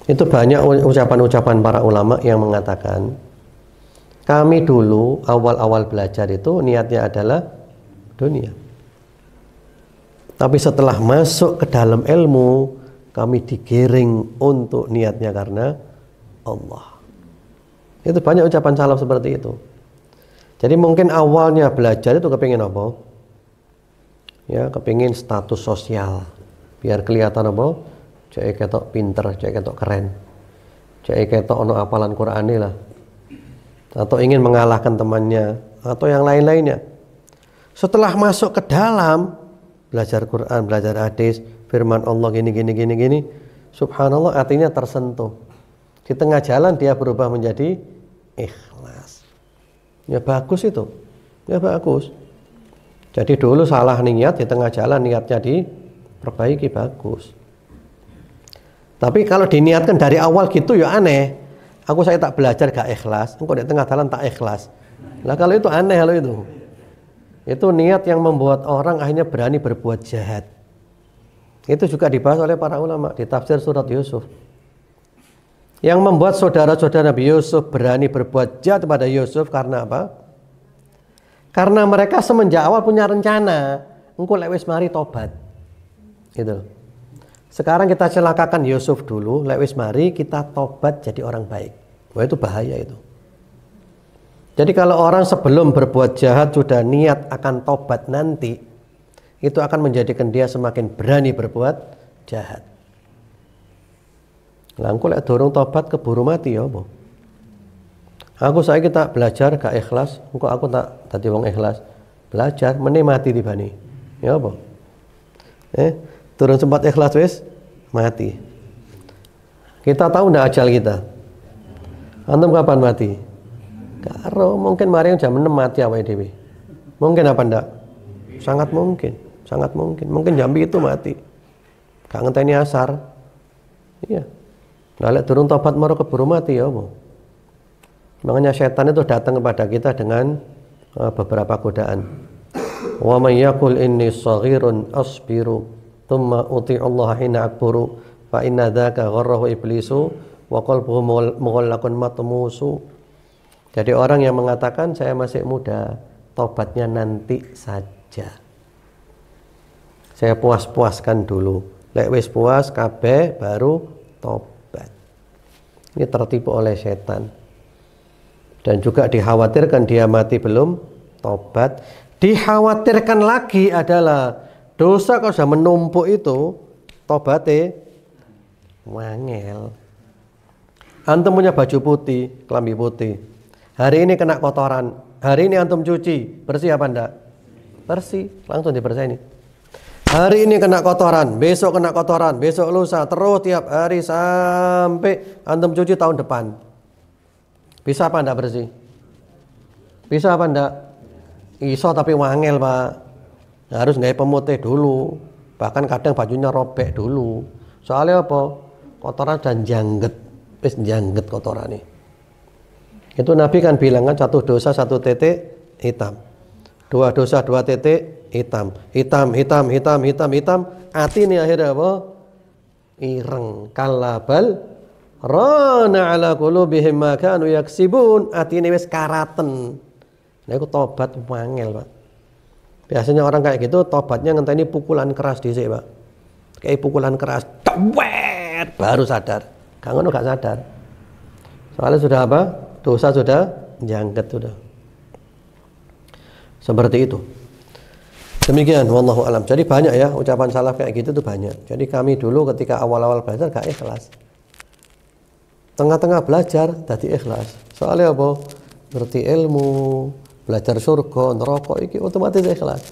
Itu banyak ucapan-ucapan para ulama yang mengatakan, kami dulu awal-awal belajar itu niatnya adalah dunia. Tapi setelah masuk ke dalam ilmu, kami digiring untuk niatnya karena Allah. Itu banyak ucapan salaf seperti itu. Jadi mungkin awalnya belajar itu kepingin apa? Ya, kepingin status sosial. Biar kelihatan apa? Cek ketok pinter, cek ketok keren. Cek ketok ono apalan Quran lah. Atau ingin mengalahkan temannya atau yang lain-lainnya. Setelah masuk ke dalam belajar Quran, belajar hadis, firman Allah gini, subhanallah hatinya tersentuh. Di tengah jalan dia berubah menjadi ikhlas. Ya bagus itu. Ya bagus. Jadi dulu salah niat, di tengah jalan niatnya diperbaiki, bagus. Tapi kalau diniatkan dari awal gitu ya aneh. Saya tak belajar gak ikhlas, engkau di tengah jalan tak ikhlas. Lah kalau itu aneh kalau itu. Itu niat yang membuat orang akhirnya berani berbuat jahat. Itu juga dibahas oleh para ulama di tafsir surat Yusuf. Yang membuat saudara-saudara Nabi Yusuf berani berbuat jahat pada Yusuf karena apa? Karena mereka semenjak awal punya rencana, engkau lek wis mari tobat. Gitu. Sekarang kita celakakan Yusuf dulu, lek wis mari kita tobat jadi orang baik. Wah itu bahaya itu. Jadi kalau orang sebelum berbuat jahat sudah niat akan tobat nanti, itu akan menjadikan dia semakin berani berbuat jahat. Lah engko lek dorong tobat keburu mati ya apa? Saya kita belajar gak ikhlas, engko aku tak dadi wong ikhlas. Belajar meneh mati tibane. Ya apa? Turun sempat ikhlas wis mati. Kita tahu ndak ajal kita? Antum kapan mati? Karo mungkin mari jam 6 mati awake dhewe. Mungkin apa ndak? Sangat mungkin, sangat mungkin. Mungkin jam itu mati. Gak ngenteni asar. Iya. Lah lek durung tobat maro keburu mati ya apa? Makanya setan itu datang kepada kita dengan beberapa godaan. Wa may yaqul inni shaghirun asbiru thumma uti'ullaha hina akburu fa inna dzaka gharrahu iblisu wa qalbuhu mughallaqun matmusu. Jadi orang yang mengatakan saya masih muda, tobatnya nanti saja. Saya puas-puaskan dulu. Lek wis puas kabeh baru tobat. Ini tertipu oleh setan. Dan juga dikhawatirkan dia mati belum tobat. Dikhawatirkan lagi adalah dosa kalau sudah menumpuk itu tobatnya wangel. Antum punya baju putih, kelambi putih. Hari ini kena kotoran, hari ini antum cuci, bersih apa enggak? Bersih, langsung dibersihin. Hari ini kena kotoran, besok kena kotoran, besok lusa, terus tiap hari sampai antum cuci tahun depan. Bisa apa enggak bersih? Bisa apa enggak? Iso tapi wangel pak. Harus nggak pemutih dulu. Bahkan kadang bajunya robek dulu. Soalnya apa? Kotoran dan jangget. Wis jangget kotoran ini. Itu Nabi kan bilang kan satu dosa satu titik hitam. Dua dosa dua titik hitam. Hitam. Ati ini akhirnya apa? Ireng. Kalabal rana ala qulubihim ma kanu yaksibun. Atine wis karaten. Nah iku tobat wangel, Pak. Biasanya orang kayak gitu tobatnya ngenteni pukulan keras dhisik, Pak. Kayak pukulan keras, dawet, baru sadar. Gak ngono gak sadar. Soalnya sudah apa? Dosa sudah jangket sudah. Seperti itu. Demikian wallahu alam. Jadi banyak ya ucapan salaf kayak gitu tuh banyak. Jadi kami dulu ketika awal-awal belajar gak ikhlas. Tengah-tengah belajar tadi ikhlas. Soalnya apa? Ngerti ilmu, belajar surga, neraka iki otomatis ikhlas.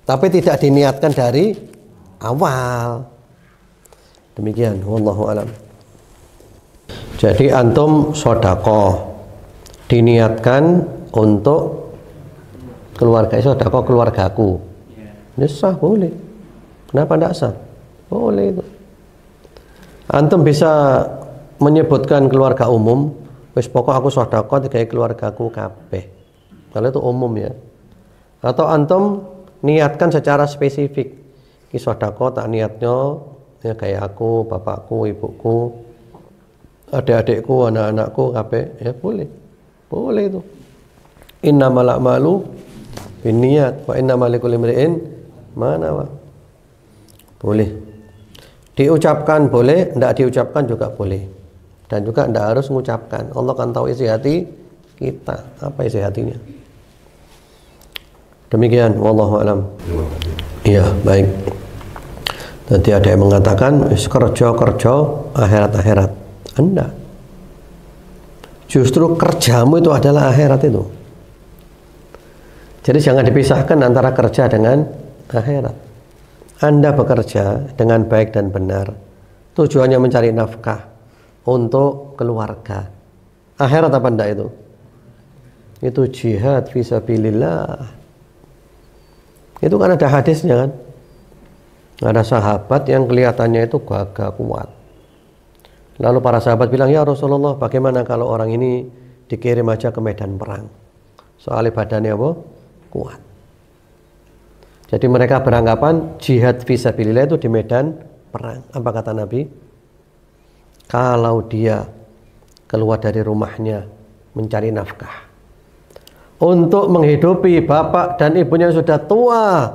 Tapi tidak diniatkan dari awal. Demikian wallahu alam. Jadi antum sedekah diniatkan untuk keluarga, sedekah keluargaku. Ini sah boleh. Kenapa tidak sah? Boleh itu. Antum bisa menyebutkan keluarga umum, wis pokok aku sedekah digawe keluargaku kabeh. Kalau itu umum ya. Atau antum niatkan secara spesifik. Ki sedekah tak niatnya ya kayak aku, bapakku, ibuku, adik-adikku, anak-anakku, kabeh, ya boleh. Boleh itu. Innamal a'malu binniyat wa innamal likulli imri'in ma nawa. Boleh. Diucapkan boleh, tidak diucapkan juga boleh. Dan juga tidak harus mengucapkan. Allah kan tahu isi hati kita, apa isi hatinya. Demikian, wallahu alam. Iya, baik. Nanti ada yang mengatakan kerja akhirat. Enggak. Justru kerjamu itu adalah akhirat itu. Jadi jangan dipisahkan antara kerja dengan akhirat. Anda bekerja dengan baik dan benar, tujuannya mencari nafkah untuk keluarga. Akhirat apa enggak itu? Itu jihad fisabilillah. Itu kan ada hadisnya kan. Ada sahabat yang kelihatannya itu gagah kuat. Lalu para sahabat bilang, ya Rasulullah, bagaimana kalau orang ini dikirim aja ke medan perang? Soalnya badannya apa? Kuat. Jadi mereka beranggapan jihad fisabilillah itu di medan perang. Apa kata Nabi? Kalau dia keluar dari rumahnya mencari nafkah untuk menghidupi bapak dan ibunya yang sudah tua,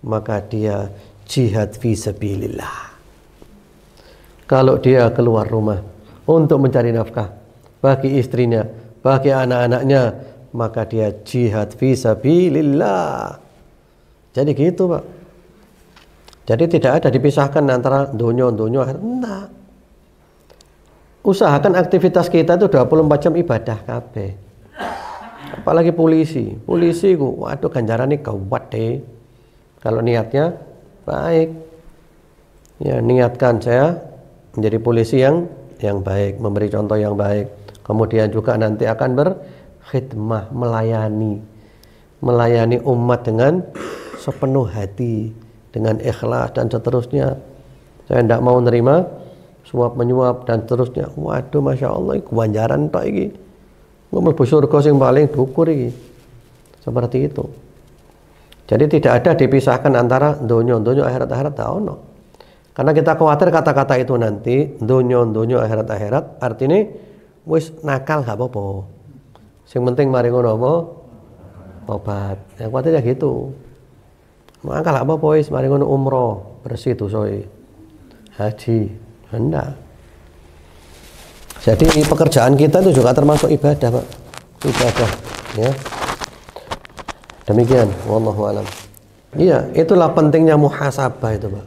maka dia jihad fisabilillah. Kalau dia keluar rumah untuk mencari nafkah bagi istrinya, bagi anak-anaknya, maka dia jihad fisabilillah. Jadi gitu, Pak. Jadi tidak ada dipisahkan antara dunia akhirat. Enggak. Usahakan aktivitas kita itu 24 jam ibadah kabeh. Apalagi polisi. Polisi ku, waduh ganjarannya kuat deh. Kalau niatnya baik. Ya, niatkan saya menjadi polisi yang baik, memberi contoh yang baik. Kemudian juga nanti akan berkhidmah, melayani umat dengan sepenuh hati, dengan ikhlas dan seterusnya. Saya tidak mau nerima suap menyuap dan seterusnya. Waduh, masya Allah, kewanjaran tak iki. Mlebu surga sing paling dukur iki. Seperti itu. Jadi tidak ada dipisahkan antara dunia akhirat tak ono. Karena kita khawatir kata-kata itu nanti dunia akhirat artinya wis nakal gak apa-apa. Yang penting mari ngono apa? Obat. Yang khawatirnya gitu. Nakal gak apa-apa wis mari ngono umroh, bersih dosae. Haji, hendak. Jadi pekerjaan kita itu juga termasuk ibadah, Pak. Ibadah, ya. Demikian, wallahu alam. Iya, itulah pentingnya muhasabah itu, Pak.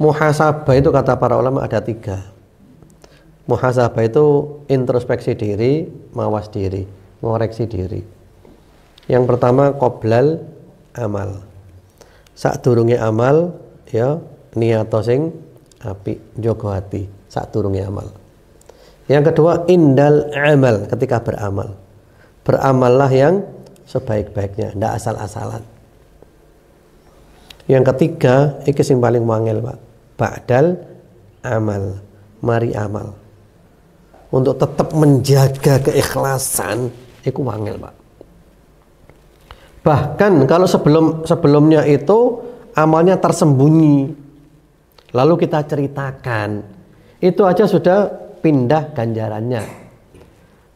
Muhasabah itu kata para ulama ada 3. Muhasabah itu introspeksi diri, mawas diri, ngoreksi diri. Yang pertama qoblal amal. Sadurunge amal ya niato sing apik, njogo ati sadurunge amal. Yang kedua indal amal, ketika beramal. Beramallah yang sebaik-baiknya, ndak asal-asalan. Yang ketiga, iki sing paling wangel, Pak. Ba'dal amal, mari amal. Untuk tetap menjaga keikhlasan, iku wangel, Pak. Bahkan kalau sebelumnya itu amalnya tersembunyi, lalu kita ceritakan, itu aja sudah pindah ganjarannya.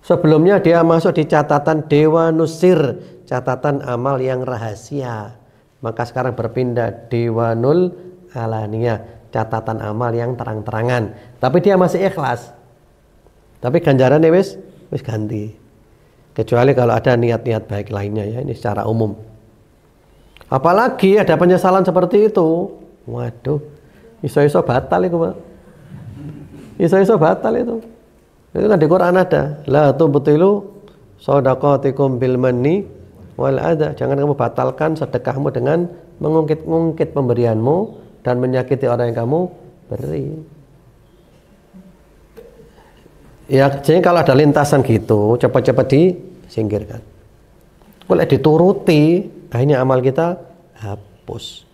Sebelumnya dia masuk di catatan Dewa Nusir, catatan amal yang rahasia. Maka sekarang berpindah Dewanul Alaniyah, catatan amal yang terang-terangan. Tapi dia masih ikhlas. Tapi ganjarannya wis ganti. Kecuali kalau ada niat-niat baik lainnya ya, ini secara umum. Apalagi ada penyesalan seperti itu. Waduh, iso-iso batal itu, Pak. Iso-iso batal itu. Itu kan di Quran ada. La tubtilu shadaqatikum bil manni wal adha. Jangan kamu batalkan sedekahmu dengan mengungkit-ungkit pemberianmu dan menyakiti orang yang kamu beri. Ya, jadi kalau ada lintasan gitu, cepat-cepat disingkirkan. Boleh dituruti, akhirnya amal kita hapus.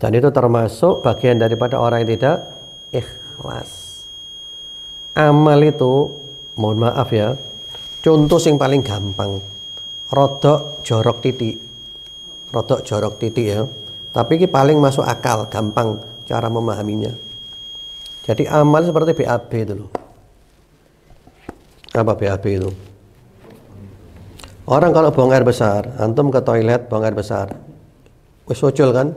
Dan itu termasuk bagian daripada orang yang tidak ikhlas. Amal itu, mohon maaf ya, contoh yang paling gampang, rodok jorok titik ya. Tapi ini paling masuk akal, gampang cara memahaminya. Jadi amal seperti BAB itu loh. Apa BAB itu? Orang kalau buang air besar, antum ke toilet buang air besar, wis ucul kan?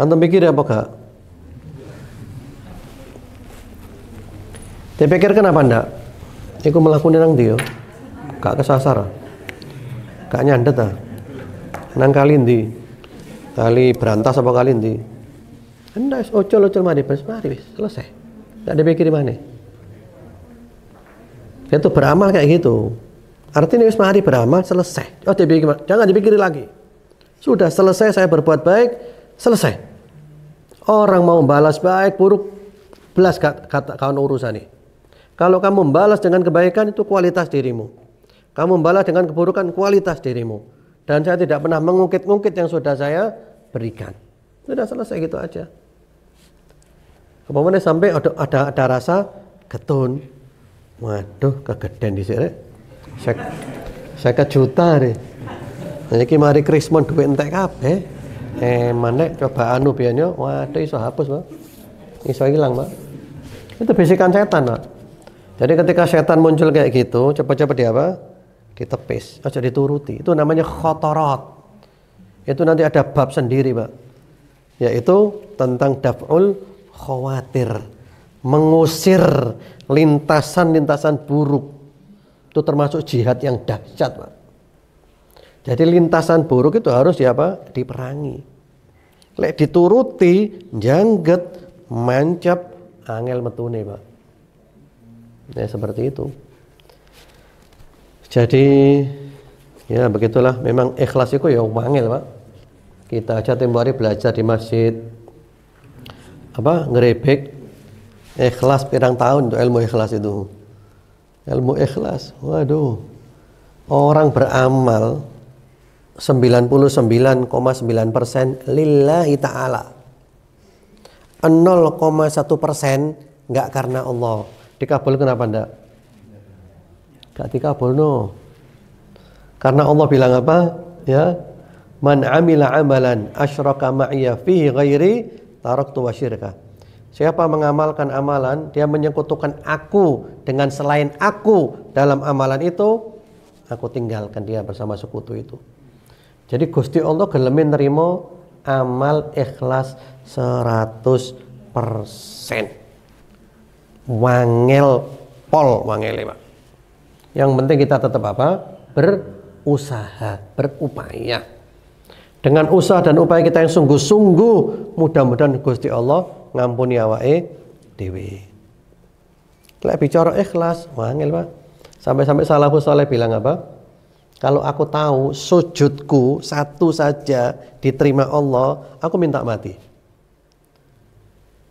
Antum pikir apa gak? Dipikir kenapa ndak? Iku melakukan nang dia, gak kesasar, gak nyandet ah. Nang kali ndi? Kali berantas apa kali ndi? Ndak, ucul mari selesai. Gak dipikir mana? Itu beramal kayak gitu. Artinya wis mari beramal selesai. Oh, jangan dipikir lagi. Sudah selesai saya berbuat baik, selesai. Orang mau balas baik buruk belas kawan urusan ini. Kalau kamu membalas dengan kebaikan itu kualitas dirimu. Kamu membalas dengan keburukan kualitas dirimu. Dan saya tidak pernah mengungkit-ungkit yang sudah saya berikan. Sudah selesai gitu aja. Kemudian sampai ada rasa getun. Waduh, kegedean di sini. Saya juta deh. Iki mari krismon duit entek kabeh. Manek coba anu biyen yo, waduh iso hapus, Pak. Iso hilang, Pak. Itu bisikan setan, Pak. Jadi ketika setan muncul kayak gitu, cepat-cepat dia apa? Ditepis, aja dituruti. Itu namanya khotorot. Itu nanti ada bab sendiri, Pak. Yaitu tentang daf'ul khawatir. Mengusir lintasan-lintasan buruk. Itu termasuk jihad yang dahsyat, Pak. Jadi lintasan buruk itu harus diperangi. Lek dituruti, jangget, mancap, angel metune, Pak. Ya seperti itu. Jadi ya begitulah. Memang ikhlas itu ya wangil, Pak. Kita aja tempo hari belajar di masjid ngerebek ikhlas pirang tahun untuk ilmu ikhlas itu. Ilmu ikhlas, waduh. Orang beramal 99,9% lillahi ta'ala. 0,1% enggak karena Allah. Dikabul kenapa enggak? Enggak dikabul no. Karena Allah bilang apa? Ya. Man amila amalan asyraka ma'iya fihi ghairi taraktu wa syirka. Siapa mengamalkan amalan, dia menyekutukan aku dengan selain aku dalam amalan itu, aku tinggalkan dia bersama sekutu itu. Jadi Gusti Allah gelemin nerimo amal ikhlas 100%. Wangel pol wangele, Pak. Yang penting kita tetap berusaha, berupaya. Dengan usaha dan upaya kita yang sungguh-sungguh, mudah-mudahan Gusti Allah ngampuni awake dhewe. Lek bicara ikhlas, wangel, Pak. Sampai-sampai salafus saleh bilang apa? Kalau aku tahu sujudku satu saja diterima Allah, aku minta mati.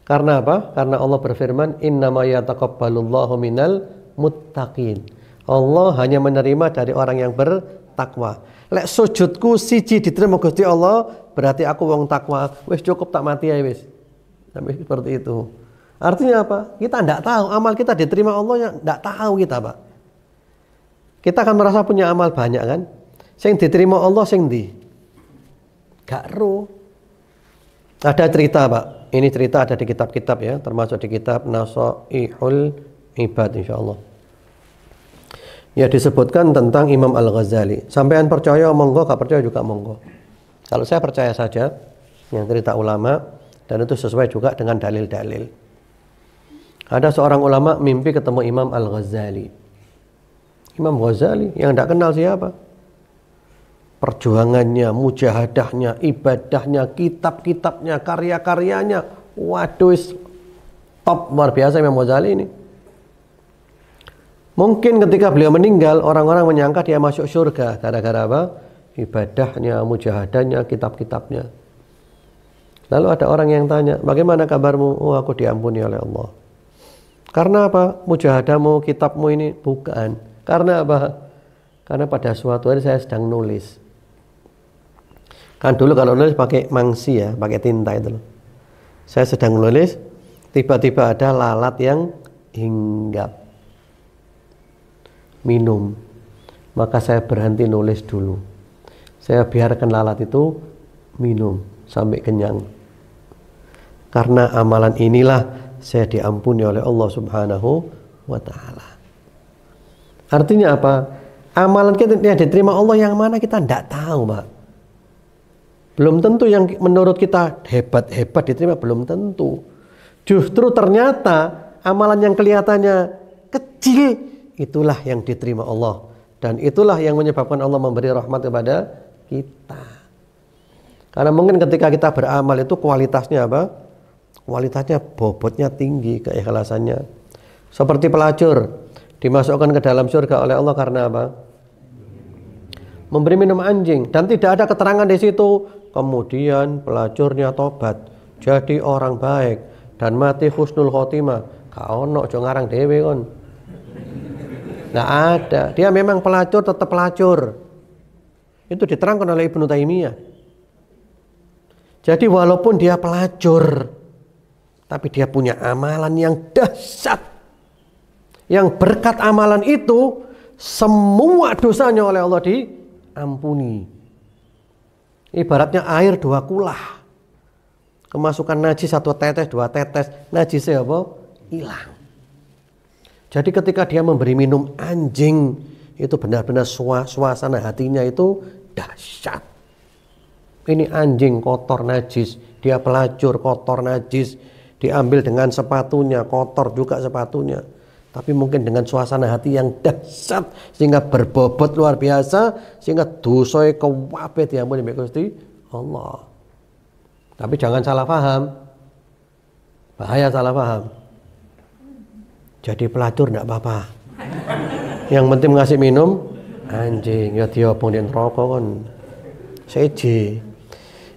Karena apa? Karena Allah berfirman, innama yataqabbalullahu minal muttaqin. Allah hanya menerima dari orang yang bertakwa. Lek sujudku siji diterima Gusti Allah, berarti aku wong takwa. Wis cukup tak mati ya wis. Sampai seperti itu. Artinya apa? Kita tidak tahu amal kita diterima Allah, ya tidak tahu kita, Pak. Kita akan merasa punya amal banyak kan? Sing diterima Allah sing ndi? Gak ro. Ada cerita, Pak. Ini cerita ada di kitab-kitab ya, termasuk di kitab Nasaihul Ibad insyaallah. Ya disebutkan tentang Imam Al-Ghazali. Sampean percaya monggo, gak percaya juga monggo. Kalau saya percaya saja yang cerita ulama dan itu sesuai juga dengan dalil-dalil. Ada seorang ulama mimpi ketemu Imam Al-Ghazali. Imam Ghazali yang tidak kenal siapa. Perjuangannya, mujahadahnya, ibadahnya, kitab-kitabnya, karya-karyanya, waduh top luar biasa Imam Ghazali ini. Mungkin ketika beliau meninggal, orang-orang menyangka dia masuk surga gara-gara apa? Ibadahnya, mujahadahnya, kitab-kitabnya. Lalu ada orang yang tanya, bagaimana kabarmu? Oh, aku diampuni oleh Allah. Karena apa? Mujahadahmu, kitabmu ini bukan. Karena apa? Karena pada suatu hari saya sedang nulis. Kan dulu kalau nulis pakai mangsi ya, pakai tinta itu loh. Saya sedang nulis, tiba-tiba ada lalat yang hinggap. Minum. Maka saya berhenti nulis dulu. Saya biarkan lalat itu minum sampai kenyang. Karena amalan inilah saya diampuni oleh Allah Subhanahu wa taala. Artinya apa? Amalan kita yang diterima Allah yang mana kita tidak tahu, Pak. Belum tentu yang menurut kita hebat-hebat diterima, belum tentu. Justru ternyata amalan yang kelihatannya kecil, itulah yang diterima Allah. Dan itulah yang menyebabkan Allah memberi rahmat kepada kita. Karena mungkin ketika kita beramal itu kualitasnya apa? Kualitasnya bobotnya tinggi, keikhlasannya. Seperti pelacur dimasukkan ke dalam surga oleh Allah karena apa? Memberi minum anjing, dan tidak ada keterangan di situ. Kemudian pelacurnya tobat, jadi orang baik dan mati husnul khotimah. Kau ono aja ngarang dhewe kon. Nggak ada. Dia memang pelacur, tetap pelacur. Itu diterangkan oleh Ibnu Taimiyah. Jadi walaupun dia pelacur, tapi dia punya amalan yang dahsyat. Yang berkat amalan itu, semua dosanya oleh Allah diampuni. Ibaratnya air 2 kulah. Kemasukan najis 1 tetes, 2 tetes, najisnya apa? Hilang. Jadi ketika dia memberi minum anjing, itu benar-benar suasana hatinya itu dahsyat. Ini anjing kotor najis, dia pelacur kotor najis, diambil dengan sepatunya, kotor juga sepatunya. Tapi mungkin dengan suasana hati yang dahsyat, sehingga berbobot luar biasa, sehingga dosanya kabeh diampuni mbek Gusti Allah. Tapi jangan salah paham. Bahaya salah paham. Jadi pelacur enggak apa-apa. Yang penting ngasih minum anjing, ya diobong di neraka kon. Seje.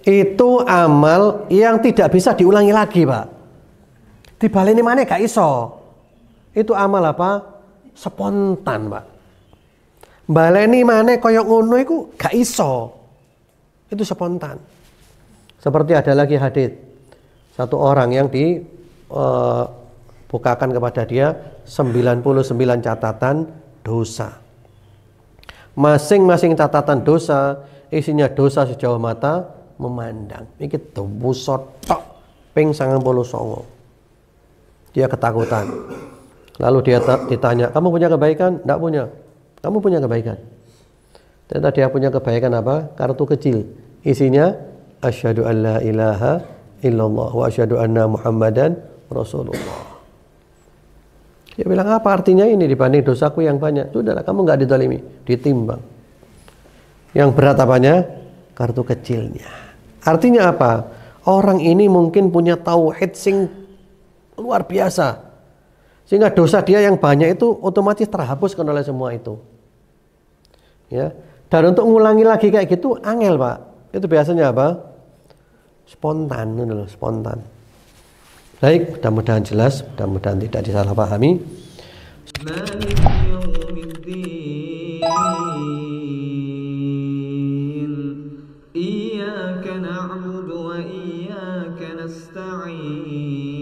Itu amal yang tidak bisa diulangi lagi, Pak. Dibaleni maneh gak iso. Itu amal apa? Spontan, Pak. Baleni maneh kaya ngono iku gak iso. Itu spontan. Seperti ada lagi hadis. Satu orang yang bukakan kepada dia 99 catatan dosa. Masing-masing catatan dosa isinya dosa sejauh mata memandang. Iki dosa tok ping 99. Dia ketakutan. Lalu dia ditanya, "Kamu punya kebaikan?" "Enggak punya." "Kamu punya kebaikan?" Ternyata dia punya kebaikan apa? Kartu kecil. Isinya asyhadu an la ilaha illallah wa asyhadu anna Muhammadan Rasulullah. Dia bilang, apa artinya ini dibanding dosaku yang banyak? Sudahlah, kamu nggak dizalimi, ditimbang. Yang berat apanya? Kartu kecilnya. Artinya apa? Orang ini mungkin punya tauhid sing luar biasa, sehingga dosa dia yang banyak itu otomatis terhapuskan oleh semua itu. Ya. Dan untuk ngulangi lagi kayak gitu angel, Pak. Itu biasanya apa? Spontan, spontan. Baik, mudah-mudahan jelas, mudah-mudahan tidak disalahpahami. Iyyaka na'budu wa iyyaka nasta'in.